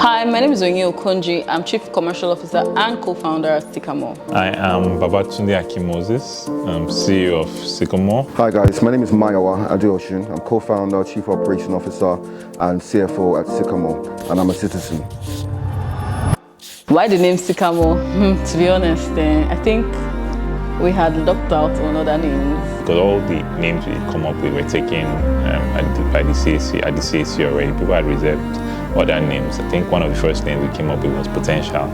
Hi, my name is Onye Okonji. I'm Chief Commercial Officer and co-founder at Sycamore. I am Babatunde Akimoses, CEO of Sycamore. Hi guys, my name is Mayowa Adeoshun. I'm co-founder, Chief Operation Officer and CFO at Sycamore, and I'm a citizen. Why the name Sycamore? To be honest, I think we had looked out on other names. Because all the names we come up with were taken by the CAC, at the CAC already. People had reserved other names. I think one of the first names we came up with was Potential.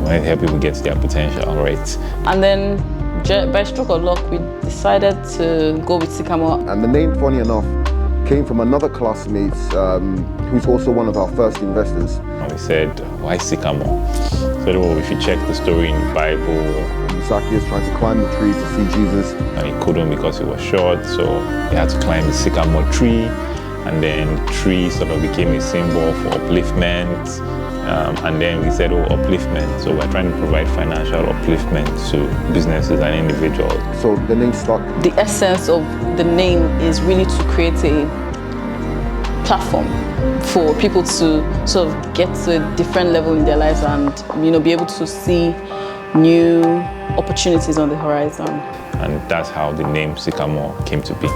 When help people get their potential, right? And then by stroke of luck, we decided to go with Sycamore. And the name, funny enough, came from another classmate who's also one of our first investors. And we said, why Sycamore? So well, if you check the story in the Bible, Zacchaeus trying to climb the tree to see Jesus. And he couldn't because he was short, so he had to climb the sycamore tree. And then tree sort of became a symbol for upliftment. And then we said, oh, upliftment. So we're trying to provide financial upliftment to businesses and individuals. So the name stuck. The essence of the name is really to create a platform for people to sort of get to a different level in their lives and, be able to see new opportunities on the horizon. And that's how the name Sycamore came to be.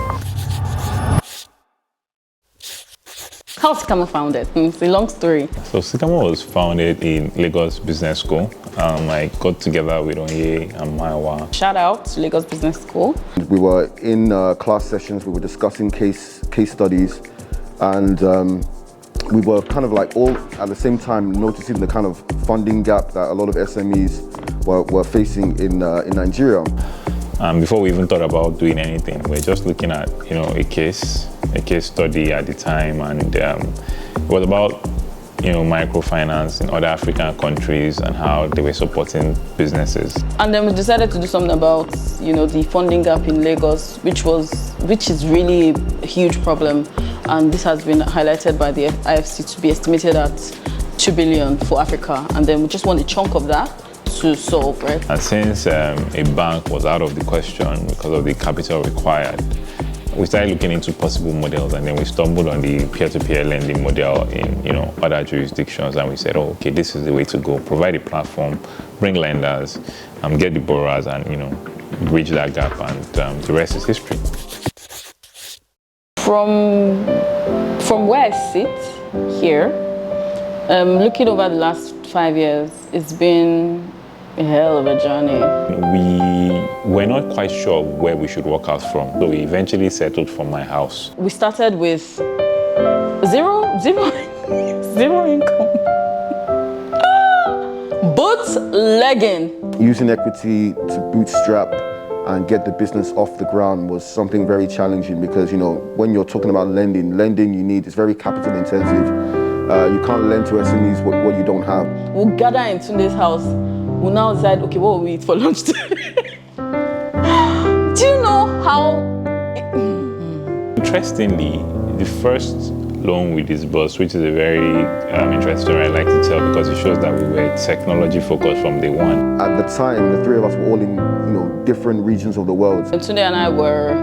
How was Sycamore founded? It's a long story. So Sycamore was founded in Lagos Business School. I got together with Onye and Mayowa. Shout out to Lagos Business School. We were in class sessions, we were discussing case studies, and we were kind of like all at the same time noticing the kind of funding gap that a lot of SMEs were facing in Nigeria. Before we even thought about doing anything, we were just looking at a case study at the time, and it was about microfinance in other African countries and how they were supporting businesses. And then we decided to do something about the funding gap in Lagos, which is really a huge problem, and this has been highlighted by the IFC to be estimated at 2 billion for Africa, and then we just want a chunk of that to solve, right? And since a bank was out of the question because of the capital required, we started looking into possible models, and then we stumbled on the peer-to-peer lending model in other jurisdictions, and we said, oh, okay, this is the way to go. Provide a platform, bring lenders, get the borrowers, and bridge that gap, and the rest is history. From where I sit here, looking over the last 5 years, it's been a hell of a journey. We were not quite sure where we should work out from, so we eventually settled for my house. We started with zero income. Bootlegging. Using equity to bootstrap and get the business off the ground was something very challenging because, when you're talking about lending it's very capital intensive. You can't lend to SMEs what you don't have. We'll gather in Tunde's house. We'll now decide, okay, what will we eat for lunch today? Do you know how? Interestingly, the first loan we disbursed, which is a very interesting story I like to tell because it shows that we were technology focused from day one. At the time, the three of us were all in different regions of the world. And Tunde and I were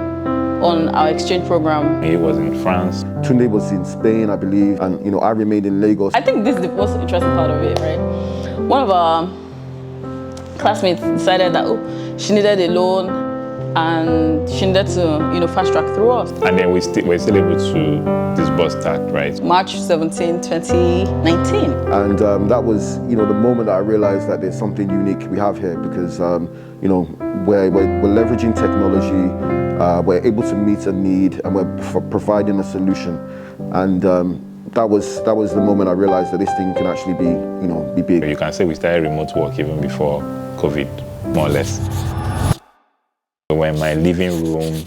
on our exchange program. He was in France. Tunde was in Spain, I believe, and I remained in Lagos. I think this is the most interesting part of it, right? One of our classmates decided that she needed a loan and she needed to fast track through us. And then we're still able to disburse that, right? March 17, 2019. And that was the moment that I realized that there's something unique we have here because we're leveraging technology, we're able to meet a need, and we're providing a solution. And that was the moment I realized that this thing can actually be big. You can say we started remote work even before COVID, more or less. We were in my living room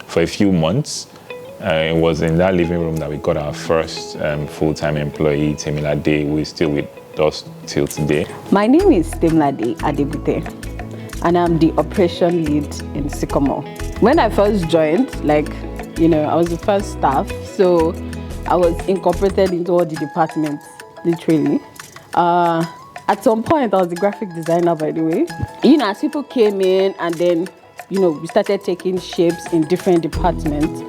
for a few months. It was in that living room that we got our first full-time employee, Temilade, who is still with us till today. My name is Temilade Adebute, and I'm the operation lead in Sycamore. When I first joined, I was the first staff, so I was incorporated into all the departments, literally. At some point, I was the graphic designer, by the way. As people came in and then, we started taking shapes in different departments.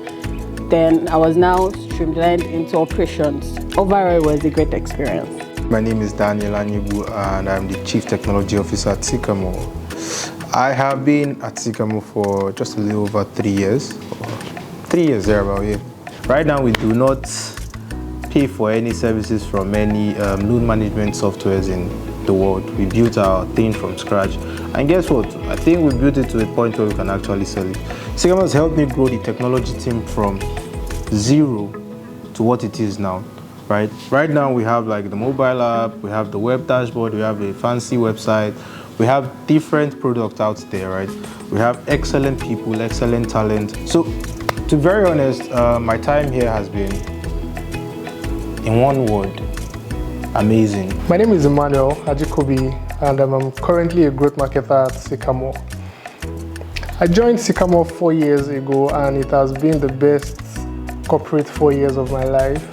Then I was now streamlined into operations. Overall, it was a great experience. My name is Daniel Anyibu and I'm the Chief Technology Officer at Sycamore. I have been at Sycamore for just a little over 3 years. 3 years thereabout, yeah. Right now we do not pay for any services from any loan management softwares in the world. We built our thing from scratch. And guess what? I think we built it to a point where we can actually sell it. Sycamore has helped me grow the technology team from zero to what it is now. Right now we have like the mobile app, we have the web dashboard, we have a fancy website, we have different products out there, right? We have excellent people, excellent talent. So to be very honest, my time here has been, in one word, amazing. My name is Emmanuel Ajikobi and I'm currently a growth marketer at Sycamore. I joined Sycamore 4 years ago and it has been the best corporate 4 years of my life.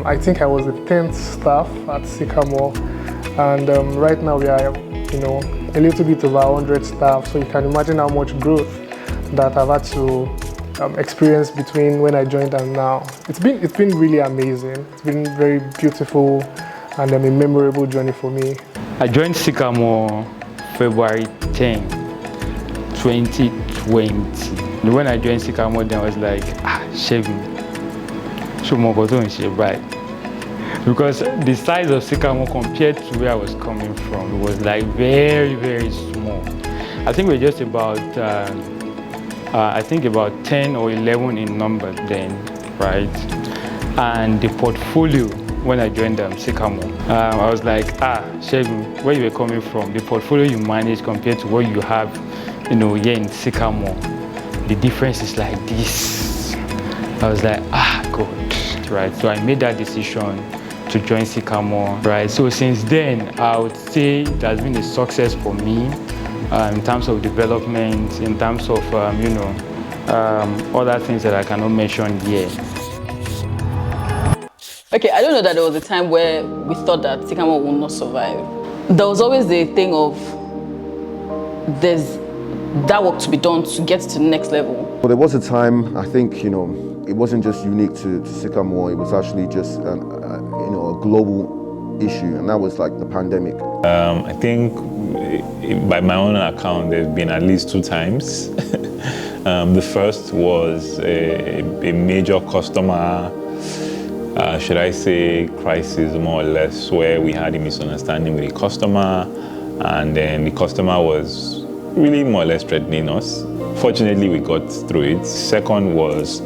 I think I was the 10th staff at Sycamore, and right now we are, a little bit over 100 staff. So you can imagine how much growth that I've had to experience between when I joined and now. It's been really amazing. It's been very beautiful and a memorable journey for me. I joined Sycamore February 10, 2020. When I joined Sycamore, then I was like, shaving. Because the size of Sycamore compared to where I was coming from, it was like very, very small. I think we're just about, about 10 or 11 in number then, right? And the portfolio, when I joined Sycamore, I was like, Shegun, where you were coming from, the portfolio you manage compared to what you have, here in Sycamore, the difference is like this. I was like, God. Right, so I made that decision to join Sycamore, right? So since then, I would say it has been a success for me in terms of development, in terms of, other things that I cannot mention here. Okay, I don't know that there was a time where we thought that Sycamore would not survive. There was always the thing of there's that work to be done to get to the next level. Well, there was a time, I think, it wasn't just unique to Sycamore, it was actually just a global issue, and that was like the pandemic. I think by my own account, there's been at least 2 times. The first was a major customer, should I say, crisis more or less, where we had a misunderstanding with the customer, and then the customer was really more or less threatening us. Fortunately, we got through it. Second was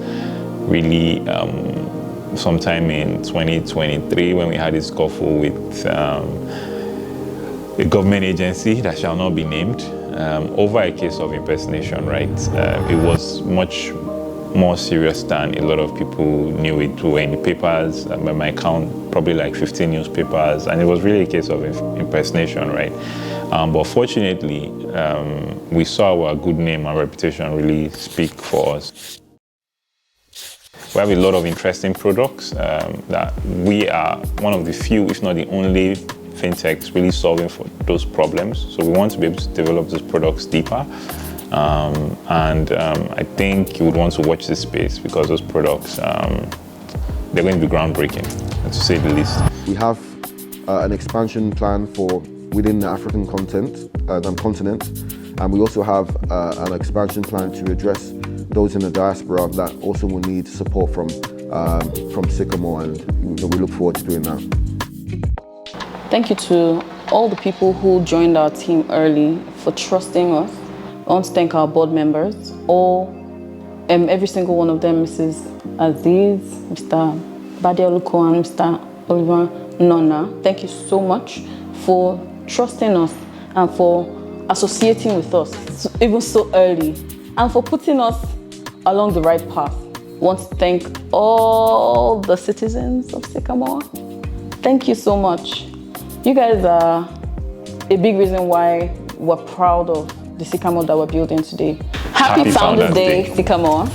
really sometime in 2023 when we had a scuffle with a government agency that shall not be named over a case of impersonation, right? It was much more serious than a lot of people knew it. We were in the papers, by my count, probably like 15 newspapers, and it was really a case of impersonation, right? But fortunately, we saw our good name and reputation really speak for us. We have a lot of interesting products that we are one of the few, if not the only, fintechs really solving for those problems. So we want to be able to develop those products deeper. I think you would want to watch this space because those products, they're going to be groundbreaking, to say the least. We have an expansion plan for within the African continent, and we also have an expansion plan to address those in the diaspora that also will need support from Sycamore, and we look forward to doing that. Thank you to all the people who joined our team early for trusting us. I want to thank our board members, every single one of them, Mrs. Aziz, Mr. Badialuko, and Mr. Oliver Nona. Thank you so much for trusting us and for associating with us even so early and for putting us along the right path. I want to thank all the citizens of Sycamore. Thank you so much. You guys are a big reason why we're proud of the Sycamore that we're building today. Happy Founders Day, Sycamore.